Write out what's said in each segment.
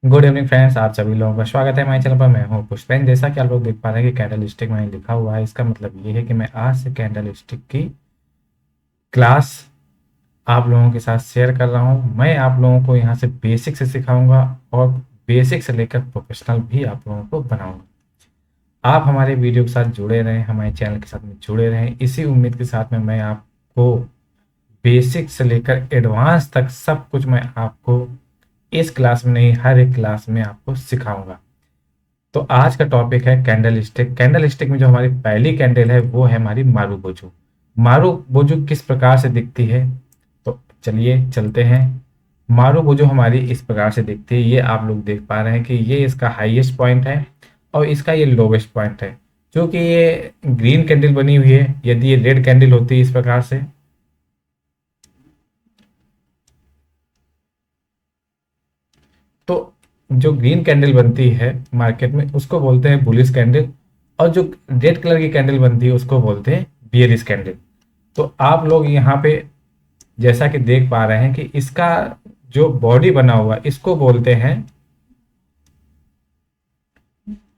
Good evening friends, आप सभी लोगों का स्वागत है हमारे चैनल पर। मैं हूं पुष्पेन। जैसा कि आप लोग देख पा रहे हैं कि कैंडल स्टिक मैंने लिखा हुआ है, इसका मतलब ये है कि मैं आज से कैंडल स्टिक की क्लास आप लोगों के साथ शेयर कर रहा हूं। मैं आप लोगों को यहाँ से बेसिक से सिखाऊंगा और बेसिक से लेकर प्रोफेशनल भी आप लोगों को बनाऊंगा। आप हमारे वीडियो के साथ जुड़े रहें, हमारे चैनल के साथ में जुड़े रहें। इसी उम्मीद के साथ में मैं आपको बेसिक से लेकर एडवांस तक सब कुछ मैं आपको इस क्लास में नहीं, हर एक क्लास में आपको सिखाऊंगा। तो आज का टॉपिक है कैंडल स्टिक। कैंडल स्टिक में जो हमारी पहली कैंडल है वो है हमारी मारू बोझू। मारू बोझू किस प्रकार से दिखती है, तो चलिए चलते हैं। मारू बोझू हमारी इस प्रकार से दिखती है। ये आप लोग देख पा रहे हैं कि ये इसका हाईएस्ट पॉइंट है और इसका ये लोवेस्ट पॉइंट है। क्योंकि ये ग्रीन कैंडल बनी हुई है, यदि ये रेड कैंडल होती है इस प्रकार से, तो जो ग्रीन कैंडल बनती है मार्केट में उसको बोलते हैं बुलिश कैंडल, और जो रेड कलर की कैंडल बनती है उसको बोलते हैं बियरिश कैंडल। तो आप लोग यहाँ पे जैसा कि देख पा रहे हैं कि इसका जो बॉडी बना हुआ है इसको बोलते हैं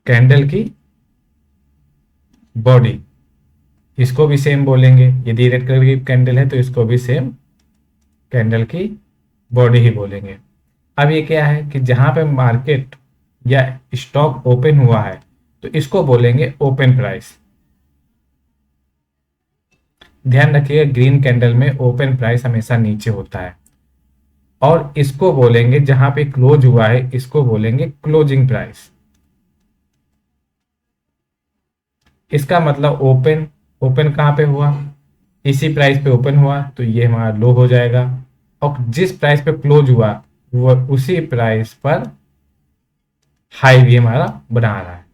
कैंडल की बॉडी। इसको भी सेम बोलेंगे, यदि रेड कलर की कैंडल है तो इसको भी सेम कैंडल की बॉडी ही बोलेंगे। अब ये क्या है कि जहां पे मार्केट या स्टॉक ओपन हुआ है तो इसको बोलेंगे ओपन प्राइस। ध्यान रखिएगा, ग्रीन कैंडल में ओपन प्राइस हमेशा नीचे होता है। और इसको बोलेंगे जहां पे क्लोज हुआ है इसको बोलेंगे क्लोजिंग प्राइस। इसका मतलब ओपन, ओपन कहाँ पे हुआ, इसी प्राइस पे ओपन हुआ तो ये हमारा लो हो जाएगा, और जिस प्राइस पे क्लोज हुआ वो उसी प्राइस पर हाई भी हमारा बना रहा है।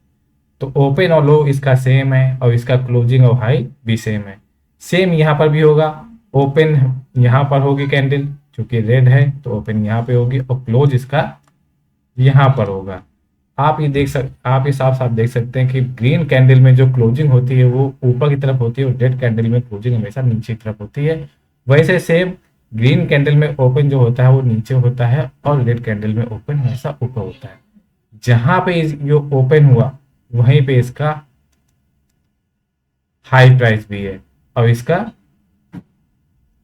तो ओपन और लो इसका सेम है और इसका क्लोजिंग और हाई भी सेम है। सेम यहाँ पर भी होगा। ओपन यहाँ पर होगी कैंडल, चूंकि रेड है तो ओपन यहाँ पे होगी और क्लोज इसका यहाँ पर होगा। आप ये साफ साफ देख सकते हैं कि ग्रीन कैंडल में जो क्लोजिंग होती है वो ऊपर की तरफ होती है और रेड कैंडल में क्लोजिंग हमेशा नीचे की तरफ होती है। वैसे सेम ग्रीन कैंडल में ओपन जो होता है वो नीचे होता है और रेड कैंडल में ओपन हमेशा ऊपर होता है। जहां पे जो ओपन हुआ वहीं पे इसका हाई प्राइस भी है और इसका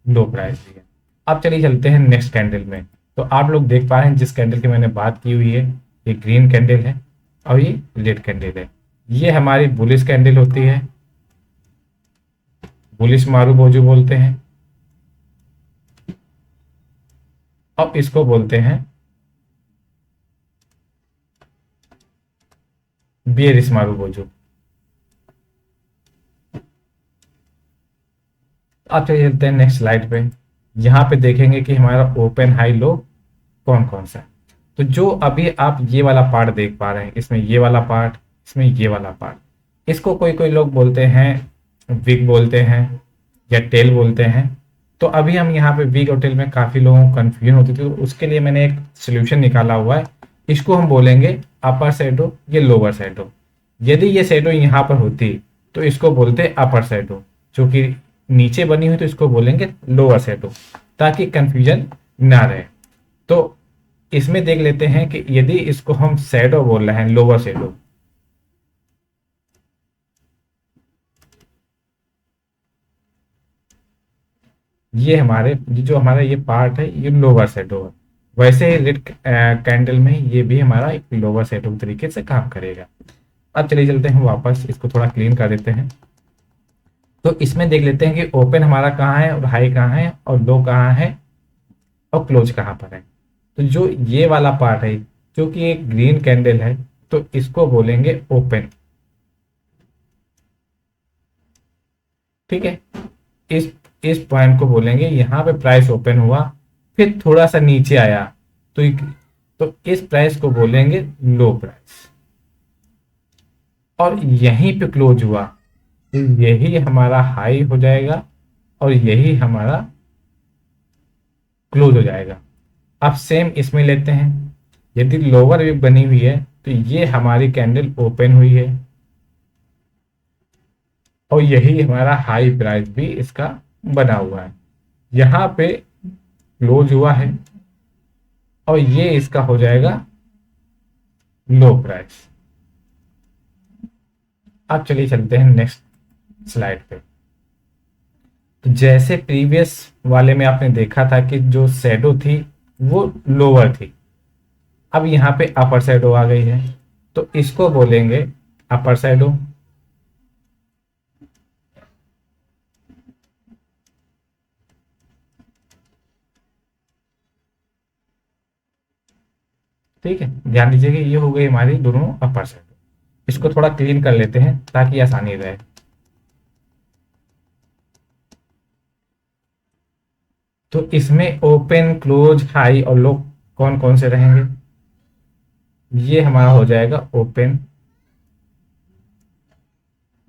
लो प्राइस भी है। अब चलिए चलते हैं नेक्स्ट कैंडल में। तो आप लोग देख पा रहे हैं जिस कैंडल की मैंने बात की हुई है, ये ग्रीन कैंडल है और ये रेड कैंडल है। ये हमारी बुलिश कैंडल होती है, बुलिश मारू बोजू बोलते हैं। अब इसको बोलते हैं बियरिश मारू बोजू। अब चलिए चलते हैं नेक्स्ट स्लाइड पे। यहाँ पे देखेंगे कि हमारा ओपन हाई लो कौन कौन सा है। तो जो अभी आप ये वाला पार्ट देख पा रहे हैं, इसमें ये वाला पार्ट, इसमें ये वाला पार्ट, इसको कोई कोई लोग बोलते हैं विग बोलते हैं या टेल बोलते हैं। तो अभी हम यहाँ पे विग और टेल में काफी लोगों को कंफ्यूजन होती थी, तो उसके लिए मैंने एक सोल्यूशन निकाला हुआ है। इसको हम बोलेंगे अपर शैडो, ये लोअर शैडो। यदि ये शैडो यहाँ पर होती तो इसको बोलते अपर शैडो, जो कि नीचे बनी हुई तो इसको बोलेंगे लोअर शैडो, ताकि कंफ्यूजन ना रहे। तो इसमें देख लेते हैं कि यदि इसको हम शैडो बोल रहे हैं, लोअर शैडो, ये हमारे जो हमारा ये पार्ट है ये लोअर शैडो है। वैसे ही रेड कैंडल में ये भी हमारा एक लोअर शैडो तरीके से काम करेगा। अब चलिए चलते हैं वापस, इसको थोड़ा क्लीन कर देते हैं। तो इसमें देख लेते हैं कि ओपन हमारा कहाँ है और हाई कहाँ है और लो कहाँ है और क्लोज कहाँ पर है। तो जो ये वाला पार्ट है, जो कि एक ग्रीन कैंडल है, तो इसको बोलेंगे ओपन। ठीक है, इस इस पॉइंट को बोलेंगे, यहाँ पे प्राइस ओपन हुआ फिर थोड़ा सा नीचे आया तो तो इस प्राइस को बोलेंगे लो प्राइस, और यहीं पे क्लोज हुआ तो यही हमारा हाई हो जाएगा और यही हमारा क्लोज हो जाएगा। अब सेम इसमें लेते हैं, यदि लोअर वेव बनी हुई है तो ये हमारी कैंडल ओपन हुई है और यही हमारा हाई प्राइस भी इसका बना हुआ है। यहाँ पे क्लोज हुआ है और ये इसका हो जाएगा लो प्राइस। अब चलिए चलते हैं नेक्स्ट स्लाइड पे। तो जैसे प्रीवियस वाले में आपने देखा था कि जो शैडो थी वो लोअर थी, अब यहाँ पे अपर शैडो आ गई है, तो इसको बोलेंगे अपर शैडो। ठीक है, ध्यान दीजिएगा ये हो गई हमारी दोनों अपर शैडो। इसको थोड़ा क्लीन कर लेते हैं ताकि आसानी रहे। तो इसमें ओपन क्लोज हाई और लो कौन कौन से रहेंगे? ये हमारा हो जाएगा ओपन,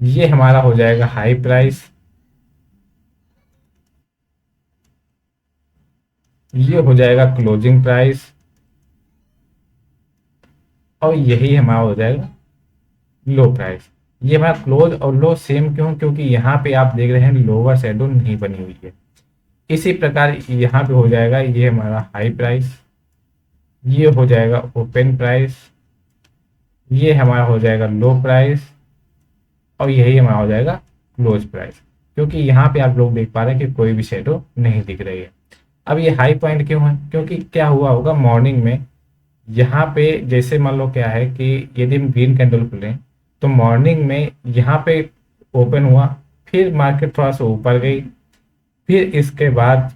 ये हमारा हो जाएगा हाई प्राइस, ये हो जाएगा क्लोजिंग प्राइस, और यही हमारा हो जाएगा लो प्राइस। ये हमारा क्लोज और लो सेम क्यों? क्योंकि यहाँ पे आप देख रहे हैं लोअर शैडो नहीं बनी हुई है। इसी प्रकार यहाँ पे हो जाएगा ये हमारा हाई प्राइस, ये हो जाएगा ओपन प्राइस, ये हमारा हो जाएगा लो प्राइस, और यही हमारा हो जाएगा क्लोज प्राइस। क्योंकि यहाँ पे आप लोग देख पा रहे हैं कि कोई भी शेडो नहीं दिख रही है। अब ये हाई पॉइंट क्यों है? क्योंकि क्या हुआ होगा मॉर्निंग में, यहाँ पे जैसे मान लो क्या है कि यदि हम ग्रीन कैंडल खुलें तो मॉर्निंग में यहाँ पे ओपन हुआ, फिर मार्केट थोड़ा सा ऊपर गई, फिर इसके बाद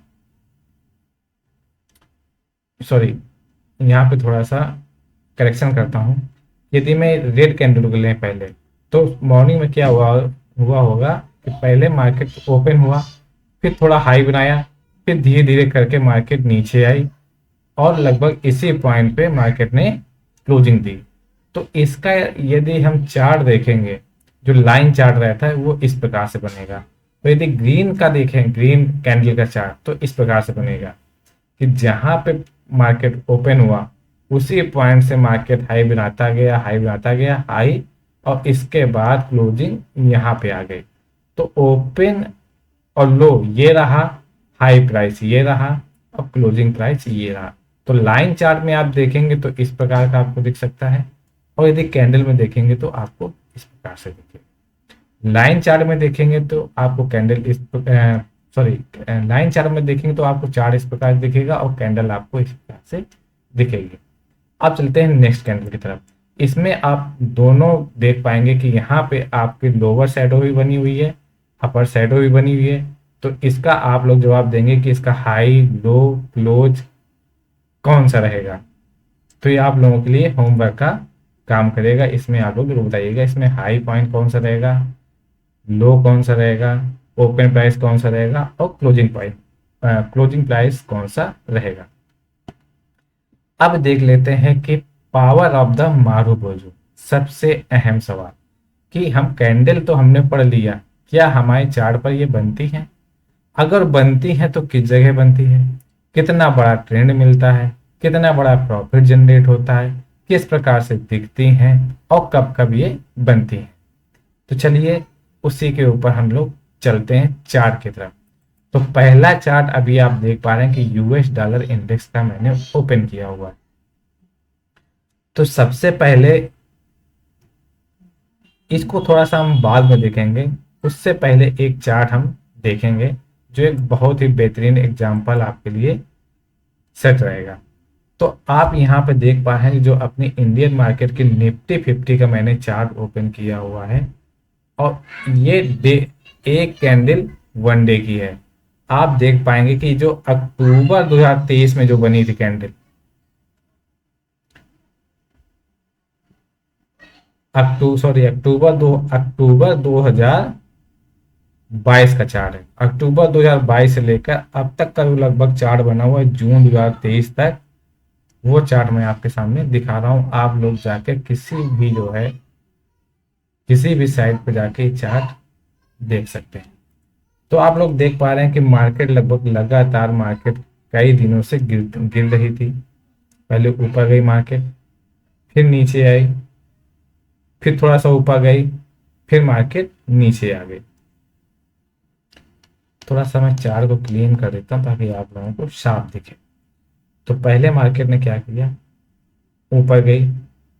सॉरी यहाँ पे थोड़ा सा करेक्शन करता हूँ। यदि मैं रेड कैंडल को लें पहले, तो मॉर्निंग में क्या हुआ हुआ होगा कि पहले मार्केट ओपन हुआ, फिर थोड़ा हाई बनाया, फिर धीरे धीरे करके मार्केट नीचे आई, और लगभग इसी पॉइंट पे मार्केट ने क्लोजिंग दी। तो इसका यदि हम चार्ट देखेंगे, जो लाइन चार्ट रहता है वो इस प्रकार से बनेगा। तो यदि ग्रीन का देखें, ग्रीन कैंडल का चार्ट, तो इस प्रकार से बनेगा कि जहां पे मार्केट ओपन हुआ उसी पॉइंट से मार्केट हाई बनाता गया, हाई बनाता गया, हाई, और इसके बाद क्लोजिंग यहाँ पे आ गई। तो ओपन और लो ये रहा, हाई प्राइस ये रहा, और क्लोजिंग प्राइस ये रहा। तो लाइन चार्ट में आप देखेंगे तो इस प्रकार का आपको दिख सकता है, और यदि कैंडल में देखेंगे तो आपको इस प्रकार से दिखेगा। लाइन चार्ट में देखेंगे तो आपको कैंडल इस सॉरी लाइन चार्ट में देखेंगे तो आपको चार्ट इस प्रकार दिखेगा, और कैंडल आपको इस प्रकार से दिखेगी। अब चलते हैं नेक्स्ट कैंडल की तरफ। इसमें आप दोनों देख पाएंगे कि यहाँ पे आपकी लोअर शैडो भी बनी हुई है, अपर शैडो भी बनी हुई है। तो इसका आप लोग जवाब देंगे कि इसका हाई, लो, क्लोज कौन सा रहेगा। तो ये आप लोगों के लिए होमवर्क का काम करेगा। इसमें आप लोग जरूर बताइएगा इसमें हाई पॉइंट कौन सा रहेगा, लो कौन सा रहेगा, ओपन प्राइस कौन सा रहेगा, और क्लोजिंग प्राइस कौन सा रहेगा। अब देख लेते हैं कि पावर ऑफ द मारूबोजू, सबसे अहम सवाल कि हम कैंडल तो हमने पढ़ लिया, क्या हमारे चार्ट पर ये बनती है? अगर बनती है तो किस जगह बनती है, कितना बड़ा ट्रेंड मिलता है, कितना बड़ा प्रॉफिट जनरेट होता है, किस प्रकार से दिखती हैं, और कब कब ये बनती हैं। तो चलिए उसी के ऊपर हम लोग चलते हैं चार्ट की तरफ। तो पहला चार्ट अभी आप देख पा रहे हैं कि यूएस डॉलर इंडेक्स का मैंने ओपन किया हुआ है। तो सबसे पहले इसको थोड़ा सा हम बाद में देखेंगे, उससे पहले एक चार्ट हम देखेंगे जो एक बहुत ही बेहतरीन एग्जाम्पल आपके लिए सेट रहेगा। तो आप यहाँ पे देख पा रहे हैं जो अपनी इंडियन मार्केट की निफ्टी 50 का मैंने चार्ट ओपन किया हुआ है, और ये डे एक कैंडल वन डे की है। आप देख पाएंगे कि जो अक्टूबर 2023 में जो बनी थी कैंडल, अक्टूबर 2022 का चार्ट है। अक्टूबर 2022 से लेकर अब तक का जो लगभग चार्ट बना हुआ है जून 2023 तक, वो चार्ट मैं आपके सामने दिखा रहा हूं। आप लोग जाके किसी भी जो है किसी भी साइट पर जाके चार्ट देख सकते हैं। तो आप लोग देख पा रहे हैं कि मार्केट लगभग लगातार मार्केट कई दिनों से गिर रही थी। पहले ऊपर गई मार्केट, फिर नीचे आई, फिर थोड़ा सा ऊपर गई, फिर मार्केट नीचे आ गई। थोड़ा सा मैं चार्ट को क्लीन कर देता हूँ ताकि आप लोगों को साफ दिखे। तो पहले मार्केट ने क्या किया, ऊपर गई,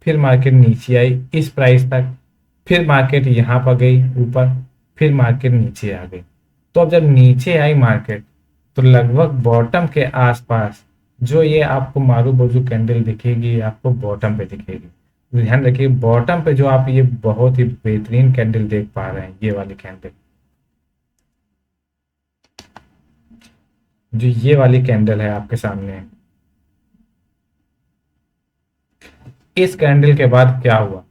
फिर मार्केट नीचे आई इस प्राइस तक, फिर मार्केट यहाँ पर गई ऊपर, फिर मार्केट नीचे आ गई। तो अब जब नीचे आई मार्केट, तो लगभग बॉटम के आसपास जो ये आपको मारू बोजू कैंडल दिखेगी, ये आपको बॉटम पे दिखेगी। तो ध्यान रखिए, बॉटम पे जो आप ये बहुत ही बेहतरीन कैंडल देख पा रहे हैं, ये वाली कैंडल, जो ये वाली कैंडल है आपके सामने, इस कैंडल के बाद क्या हुआ,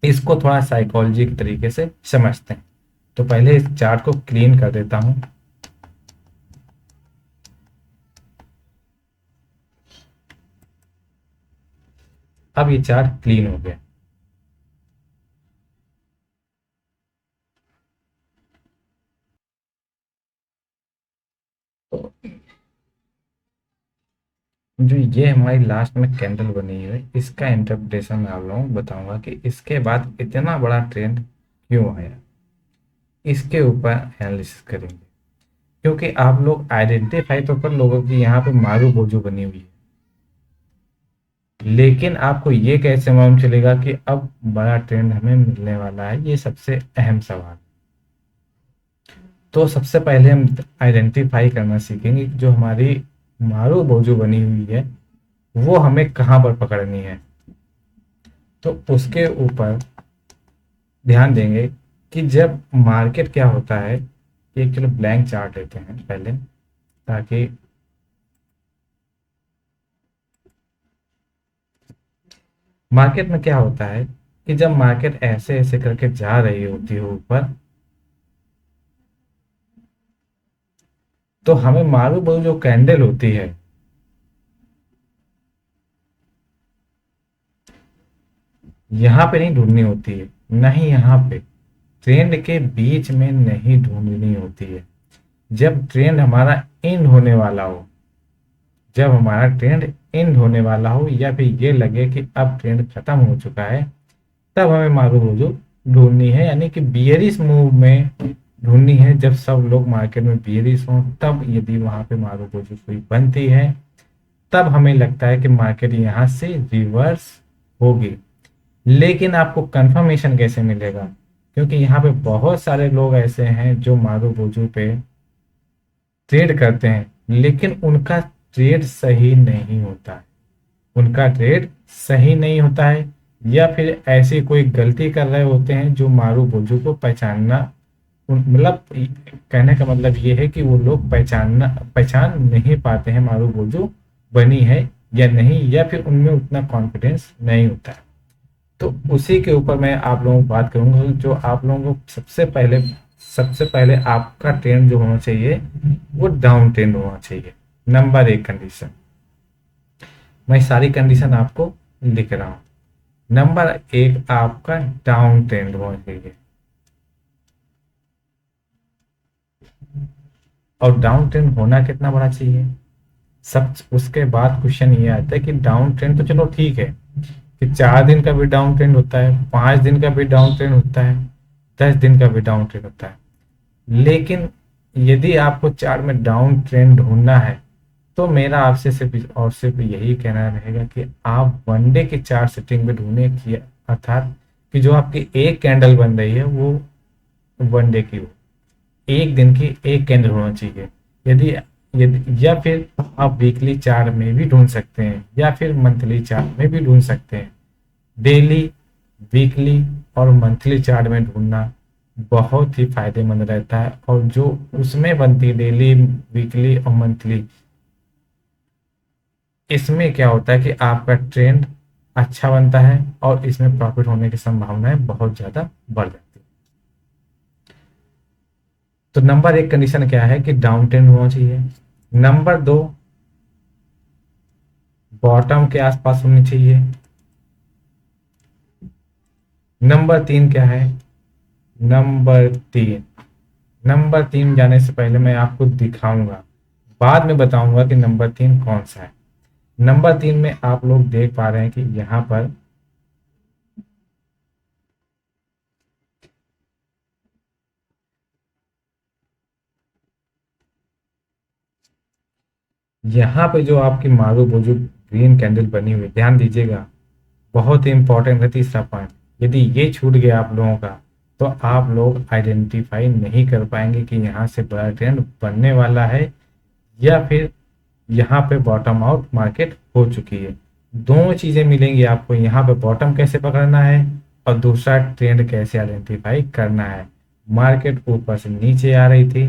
इसको थोड़ा साइकोलॉजी के तरीके से समझते हैं। तो पहले इस चार्ट को क्लीन कर देता हूं। अब ये चार्ट क्लीन हो गया। तो जो ये हमारी लास्ट में कैंडल बनी हुई है, इसका इंटरप्रिटेशन मैं आप लोगों को बताऊंगा कि इसके बाद इतना बड़ा ट्रेंड क्यों आया, इसके ऊपर एनालिसिस करेंगे। क्योंकि आप लोग आइडेंटिफाई तो कर लोगों की यहाँ पे मारू बोझू बनी हुई है, लेकिन आपको ये कैसे मालूम चलेगा कि अब बड़ा ट्रेंड हमें मिलने वाला है, ये सबसे अहम सवाल। तो सबसे पहले हम आइडेंटिफाई करना सीखेंगे कि जो हमारी मारू बोझू बनी हुई है वो हमें कहाँ पर पकड़नी है। तो उसके ऊपर ध्यान देंगे कि जब मार्केट क्या होता है, एक चलो ब्लैंक चार्ट लेते हैं पहले, ताकि मार्केट में क्या होता है कि जब मार्केट ऐसे ऐसे करके जा रही होती है ऊपर, तो हमें मारू बोझू जो कैंडल होती है, यहाँ पे नहीं ढूंढनी होती है, नहीं यहाँ पे, ट्रेंड के बीच में नहीं ढूंढनी होती है। जब ट्रेंड हमारा एंड होने वाला हो, जब हमारा ट्रेंड एंड होने वाला हो या फिर ये लगे कि अब ट्रेंड खत्म हो चुका है, तब हमें मारूबोजू ढूंढनी है, यानी कि बियरिश मूव में ढूंढनी है। जब सब लोग मार्केट में बियरिश हों, तब यदि वहां पे मारूबोजू कोई बनती है, तब हमें लगता है कि मार्केट यहाँ से रिवर्स होगी। लेकिन आपको कंफर्मेशन कैसे मिलेगा, क्योंकि यहाँ पे बहुत सारे लोग ऐसे हैं जो मारूबोजू पे ट्रेड करते हैं, लेकिन उनका ट्रेड सही नहीं होता है, उनका ट्रेड सही नहीं होता है, या फिर ऐसी कोई गलती कर रहे होते हैं जो मारू बोझू को पहचानना, मतलब कहने का मतलब ये है कि वो लोग पहचान नहीं पाते हैं मारू बोझू बनी है या नहीं, या फिर उनमें उतना कॉन्फिडेंस नहीं होता है। तो उसी के ऊपर मैं आप लोगों को बात करूंगा। जो आप लोगों को सबसे पहले आपका ट्रेंड जो होना चाहिए वो डाउन ट्रेंड होना चाहिए। नंबर एक कंडीशन, मैं सारी कंडीशन आपको लिख रहा हूं। नंबर एक आपका डाउन ट्रेंड होना चाहिए। और डाउन ट्रेंड होना कितना बड़ा चाहिए, सब उसके बाद क्वेश्चन ये आता है कि डाउन ट्रेंड तो चलो ठीक है कि 4 दिन का भी डाउन ट्रेंड होता है, 5 दिन का भी डाउन ट्रेंड होता है, 10 दिन का भी डाउन ट्रेंड होता है। लेकिन यदि आपको चार्ट में डाउन ट्रेंड ढूंढना है, तो मेरा आपसे सिर्फ और सिर्फ यही कहना रहेगा कि आप वनडे की चार्ट सेटिंग में ढूंढे कि अर्थात कि जो आपकी एक कैंडल बन रही है वो वनडे की हो, एक दिन की एक कैंडल होना चाहिए। यदि यदि या फिर आप वीकली चार्ट में भी ढूंढ सकते हैं, या फिर मंथली चार्ट में भी ढूंढ सकते हैं। डेली, वीकली और मंथली चार्ट में ढूंढना बहुत ही फायदेमंद रहता है। और जो उसमें बनती है डेली, वीकली और मंथली, इसमें क्या होता है कि आपका ट्रेंड अच्छा बनता है और इसमें प्रॉफिट होने की संभावनाएं बहुत ज्यादा बढ़ जाती है। तो नंबर एक कंडीशन क्या है कि डाउन ट्रेंड होना चाहिए। नंबर दो, बॉटम के आसपास होनी चाहिए। नंबर तीन क्या है, नंबर तीन जाने से पहले मैं आपको दिखाऊंगा, बाद में बताऊंगा कि नंबर तीन कौन सा है। नंबर तीन में आप लोग देख पा रहे हैं कि यहाँ पर यहाँ पे जो आपकी मारू बोजू ग्रीन कैंडल बनी हुई है, ध्यान दीजिएगा, बहुत ही इंपॉर्टेंट है तीसरा पॉइंट। यदि ये छूट गया आप लोगों का तो आप लोग आइडेंटिफाई नहीं कर पाएंगे कि यहाँ से बड़ा ट्रेंड बनने वाला है या फिर यहाँ पे बॉटम आउट मार्केट हो चुकी है। दोनों चीज़ें मिलेंगी आपको, यहाँ पे बॉटम कैसे पकड़ना है और दूसरा ट्रेंड कैसे आइडेंटिफाई करना है। मार्केट ऊपर से नीचे आ रही थी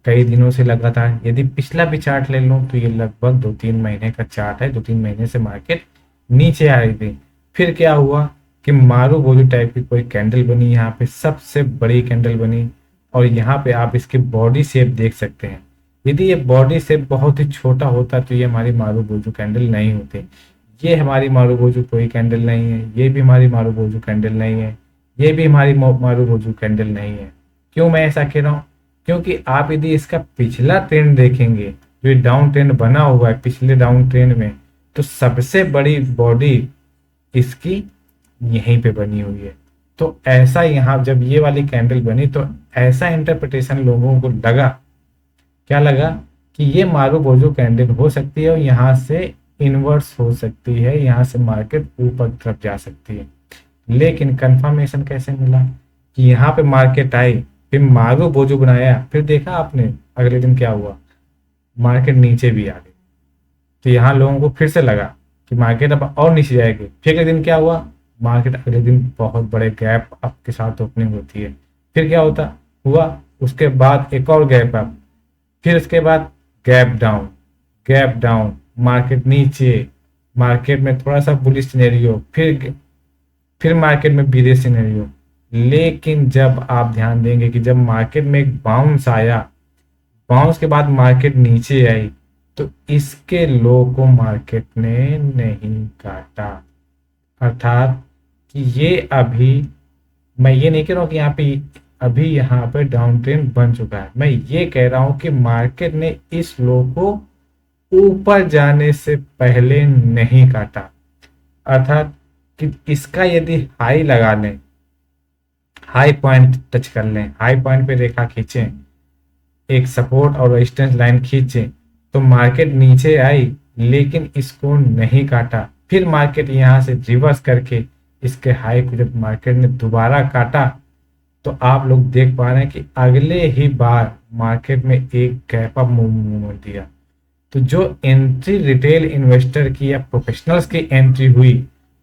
कई दिनों से लगातार, यदि पिछला भी चार्ट ले लूँ तो ये लगभग 2-3 महीने का चार्ट है। 2-3 महीने से मार्केट नीचे आ रही थी, फिर क्या हुआ कि मारू बोलू टाइप की कोई कैंडल बनी, यहाँ पे सबसे बड़ी कैंडल बनी और यहाँ पे आप इसकी बॉडी शेप देख सकते हैं। यदि ये बॉडी शेप बहुत ही छोटा होता तो ये हमारी मारू बोजू कैंडल नहीं होती। ये हमारी मारू बोजू कोई कैंडल नहीं है, ये भी हमारी मारू बोजू कैंडल नहीं है, ये भी हमारी मारू बोजू कैंडल नहीं है। क्यों मैं ऐसा कह रहा हूँ? क्योंकि आप यदि इसका पिछला ट्रेंड देखेंगे, जो ये डाउन ट्रेंड बना हुआ है पिछले डाउन ट्रेंड में, तो सबसे बड़ी बॉडी इसकी यहीं पे बनी हुई है। तो ऐसा यहाँ जब ये वाली कैंडल बनी तो ऐसा इंटरप्रिटेशन लोगों को लगा, क्या लगा कि ये मारू बोजू कैंडल हो सकती है और यहाँ से इन्वर्स हो सकती है, यहाँ से मार्केट ऊपर तरफ जा सकती है। लेकिन कंफर्मेशन कैसे मिला कि यहाँ पे मार्केट आई, फिर मारू बोजू बनाया, फिर देखा आपने अगले दिन क्या हुआ, मार्केट नीचे भी आ गई। तो यहाँ लोगों को फिर से लगा कि मार्केट अब और नीचे जाएगी। फिर अगले दिन क्या हुआ, मार्केट अगले दिन बहुत बड़े गैप अप के साथ ओपनिंग होती है। फिर क्या होता हुआ, उसके बाद एक और गैप अप, फिर उसके बाद gap down, gap down, market नीचे, मार्केट में थोड़ा सा बुलिश सिनेरियो, फिर मार्केट में बीरे सिनेरियो। लेकिन जब आप ध्यान देंगे कि जब मार्केट में एक बाउंस आया, बाउंस के बाद मार्केट नीचे आई, तो इसके लो को मार्केट ने नहीं काटा। अर्थात कि ये अभी, मैं ये नहीं कह रहा हूँ कि यहाँ पे अभी यहाँ पे डाउन ट्रेंड बन चुका है, मैं ये कह रहा हूँ कि मार्केट ने इस लो को ऊपर जाने से पहले नहीं काटा। अर्थात कि इसका यदि हाई लगा लें, हाई पॉइंट टच कर लें, हाई पॉइंट पे रेखा खींचें, एक सपोर्ट और रेजिस्टेंस लाइन खींचें, तो मार्केट नीचे आई लेकिन इसको नहीं काटा। फिर मार्केट यहाँ से रिवर्स करके इसके हाई को जब मार्केट ने दोबारा काटा, तो आप लोग देख पा रहे हैं कि अगले ही बार मार्केट में एक गैप अप मूवमेंट दिया। तो जो एंट्री रिटेल इन्वेस्टर की या प्रोफेशनल्स की एंट्री हुई,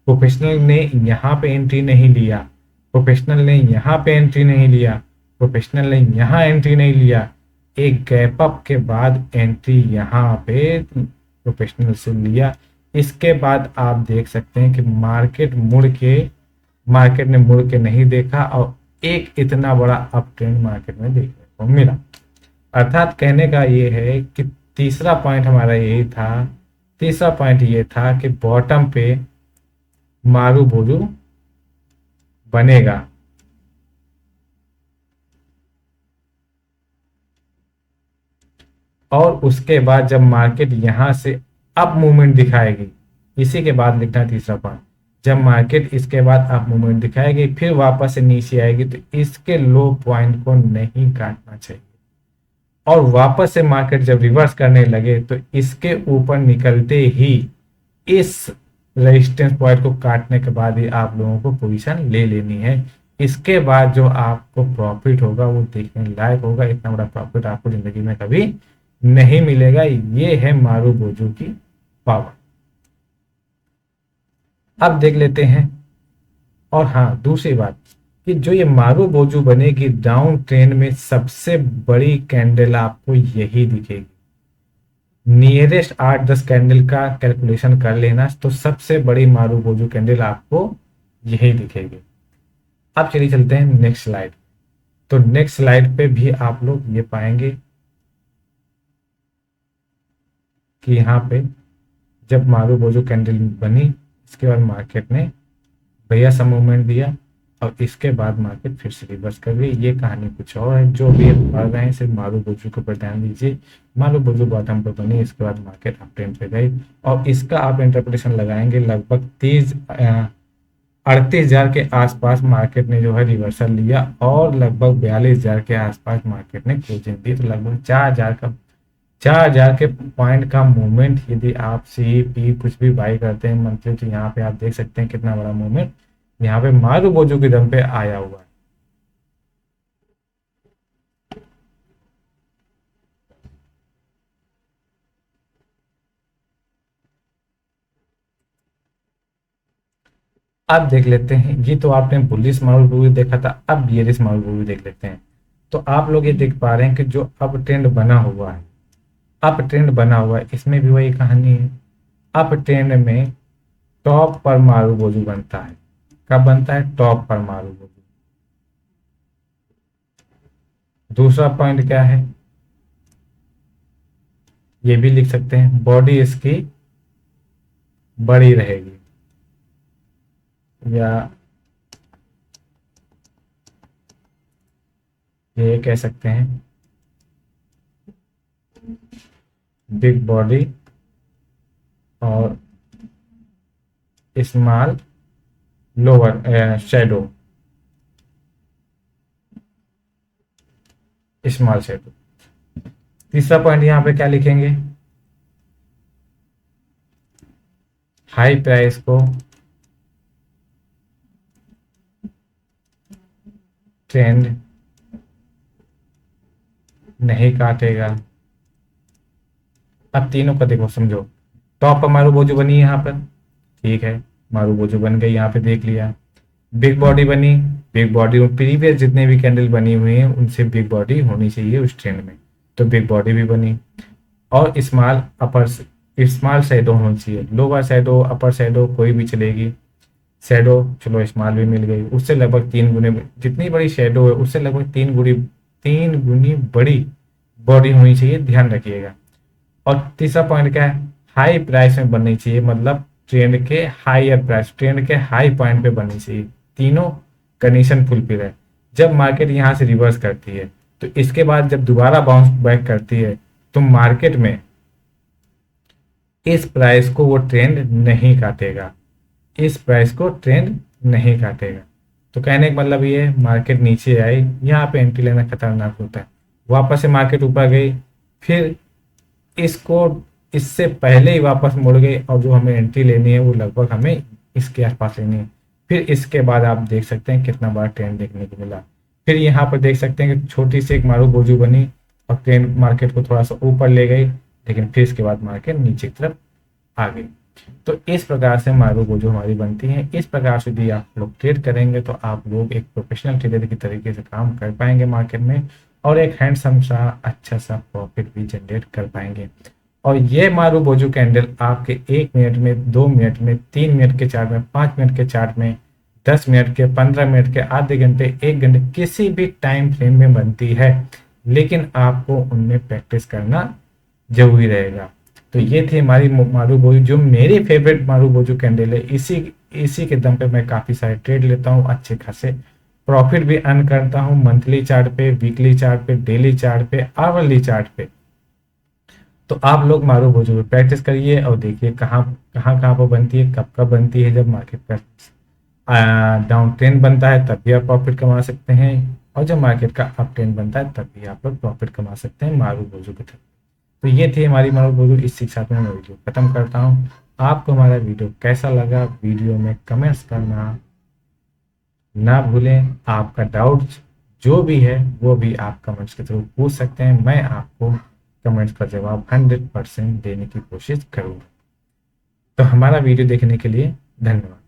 प्रोफेशनल ने यहाँ पे एंट्री नहीं लिया, प्रोफेशनल ने यहाँ पे एंट्री नहीं लिया, प्रोफेशनल ने यहाँ एंट्री नहीं लिया, एक गैप अप के बाद एंट्री यहाँ पे प्रोफेशनल से लिया। इसके बाद आप देख सकते हैं कि मार्केट ने मुड़ के नहीं देखा और एक इतना बड़ा अप ट्रेंड मार्केट में देखने को मिला। अर्थात कहने का ये है कि तीसरा पॉइंट हमारा यही था, तीसरा पॉइंट ये था कि बॉटम पे मारू बोलू बनेगा, और उसके बाद जब मार्केट यहां से अप मूवमेंट दिखाएगी, इसी के बाद लिखना तीसरा पॉइंट, जब मार्केट इसके बाद अप मूवमेंट दिखाएगी फिर वापस से नीचे आएगी, तो इसके लो पॉइंट को नहीं काटना चाहिए। और वापस से मार्केट जब रिवर्स करने लगे तो इसके ऊपर निकलते ही इस रेजिस्टेंस पॉइंट को काटने के बाद ही आप लोगों को पोजीशन ले लेनी है। इसके बाद जो आपको प्रॉफिट होगा वो देखने लायक होगा। इतना बड़ा प्रॉफिट आपको जिंदगी में कभी नहीं मिलेगा। ये है मारू बोजू की पावर। अब देख लेते हैं, और हाँ दूसरी बात कि जो ये मारू बोजू बनेगी डाउन ट्रेंड में, सबसे बड़ी कैंडल आपको यही दिखेगी। नियरेस्ट 8-10 कैंडल का कैलकुलेशन कर लेना, तो सबसे बड़ी मारू बोजू कैंडल आपको यही दिखेगी। अब चलिए चलते हैं नेक्स्ट स्लाइड। तो नेक्स्ट स्लाइड पे भी आप लोग ये पाएंगे कि यहाँ पे जब मारू बोजू कैंडल बनी, इसके बाद मार्केट ने भैया सा मूवमेंट दिया और इसके बाद मार्केट फिर से रिवर्स कर गई। ये कहानी कुछ और है, जो भी हम पढ़ रहे हैं सिर्फ मारू बोजू के ऊपर ध्यान दीजिए। मारू बोजू बॉटम पे बनी, इसके बाद मार्केट अप ट्रेंड पे गई और इसका आप इंटरप्रिटेशन लगाएंगे लगभग 38,000 के आसपास मार्केट ने जो है रिवर्सल लिया और लगभग 42,000 के आसपास मार्केट ने क्लोजिंग दी। तो लगभग 4,000 के पॉइंट का मूवमेंट यदि आप सी पी कुछ भी बाई करते हैं मंथली, तो यहाँ पे आप देख सकते हैं कितना बड़ा मूवमेंट यहाँ पे मारूबोजू के दम पे आया हुआ है। अब देख लेते हैं, ये तो आपने बुलिश मारूबोजू देखा था, अब बियरिश मारूबोजू देख लेते हैं। तो आप लोग ये देख पा रहे हैं कि जो अप ट्रेंड बना हुआ है, अप ट्रेंड बना हुआ है, इसमें भी वही कहानी है। अप ट्रेंड में टॉप पर मारूबोजू बनता है। कब बनता है? टॉप पर मारूबोजू। दूसरा पॉइंट क्या है, ये भी लिख सकते हैं, बॉडी इसकी बड़ी रहेगी, या ये कह सकते हैं बिग बॉडी और small lower shadow, small shadow. तीसरा पॉइंट यहाँ पे क्या लिखेंगे, हाई प्राइस को ट्रेंड नहीं काटेगा। अब तीनों का देखो, समझो, टॉप पर मारूबोजू बनी यहाँ पर, ठीक है, मारूबोजू बन गई, यहाँ पे देख लिया। बिग बॉडी बनी, बिग बॉडी प्रीवियस जितने भी कैंडल बनी हुई हैं उनसे बिग बॉडी होनी चाहिए उस ट्रेंड में, तो बिग बॉडी भी बनी। और स्मॉल अपर, स्मॉल शैडो होनी चाहिए, लोअर शैडो अपर शैडो कोई भी चलेगी, शैडो चलो स्मॉल भी मिल गई, उससे लगभग 3 गुने, जितनी बड़ी शैडो है उससे लगभग 3 गुनी बड़ी बॉडी होनी चाहिए, ध्यान रखिएगा। और तीसरा पॉइंट क्या है, हाई प्राइस में बननी चाहिए, मतलब ट्रेंड के हाईयर प्राइस, ट्रेंड के हाई पॉइंट पे बननी चाहिए। तीनों कंडीशन फुलफिल है। जब मार्केट यहाँ से रिवर्स करती है तो इसके बाद जब दोबारा बाउंस बैक करती है तो मार्केट में इस प्राइस को वो ट्रेंड नहीं काटेगा, इस प्राइस को ट्रेंड नहीं काटेगा। तो कहने का मतलब ये है, मार्केट नीचे आई, यहाँ पे एंट्री लेना खतरनाक होता है। वापस से मार्केट ऊपर गई, फिर इसको इससे पहले ही वापस मुड़ गई, और जो हमें एंट्री लेनी है वो लगभग हमें इसके आसपास लेनी है। फिर इसके बाद आप देख सकते हैं कितना बड़ा ट्रेंड देखने को मिला। फिर यहाँ पर देख सकते हैं कि छोटी सी एक मारूबोजू बनी और ट्रेंड मार्केट को थोड़ा सा ऊपर ले गई, लेकिन फिर इसके बाद मार्केट नीचे की तरफ आ गई। तो इस प्रकार से मारूबोजू हमारी बनती है। इस प्रकार से यदि आप लोग ट्रेड करेंगे तो आप लोग एक प्रोफेशनल ट्रेडर की तरीके से काम कर पाएंगे मार्केट में, और एक हैंडसम सा अच्छा सा प्रॉफिट भी जनरेट कर पाएंगे। और ये मारूबोजू कैंडल आपके 1 मिनट में, 2 मिनट में, 3 मिनट के चार्ट में, 5 मिनट के चार्ट में, 10 मिनट के, 15 मिनट के, आधे घंटे, 1 घंटे, किसी भी टाइम फ्रेम में बनती है, लेकिन आपको उनमें प्रैक्टिस करना जरूरी रहेगा। तो ये थी हमारी मारूबोजू, जो मेरी फेवरेट मारूबोजू कैंडल है। इसी के दम पे मैं काफ़ी सारे ट्रेड लेता हूँ, अच्छे खासे प्रॉफिट भी अर्न करता हूँ, मंथली चार्ट पे, वीकली चार्ट पे, डेली चार्ट पे, आवरली चार्ट पे। तो आप लोग मारूबोजू पे प्रैक्टिस करिए और देखिए कहाँ पर बनती है, कब कब बनती है। जब मार्केट का डाउन ट्रेंड बनता है तब भी आप प्रॉफिट कमा सकते हैं, और जब मार्केट का अप ट्रेंड बनता है तब भी आप लोग प्रॉफिट कमा सकते हैं मारूबोजू के थ्रू। तो ये थी हमारी मारूबोजू। इसी के साथ में मैं वीडियो खत्म करता हूँ। आपको हमारा वीडियो कैसा लगा, वीडियो में कमेंट्स करना ना भूलें। आपका डाउट जो भी है वो भी आप कमेंट्स के थ्रू पूछ सकते हैं, मैं आपको कमेंट्स का जवाब 100% देने की कोशिश करूँगा। तो हमारा वीडियो देखने के लिए धन्यवाद।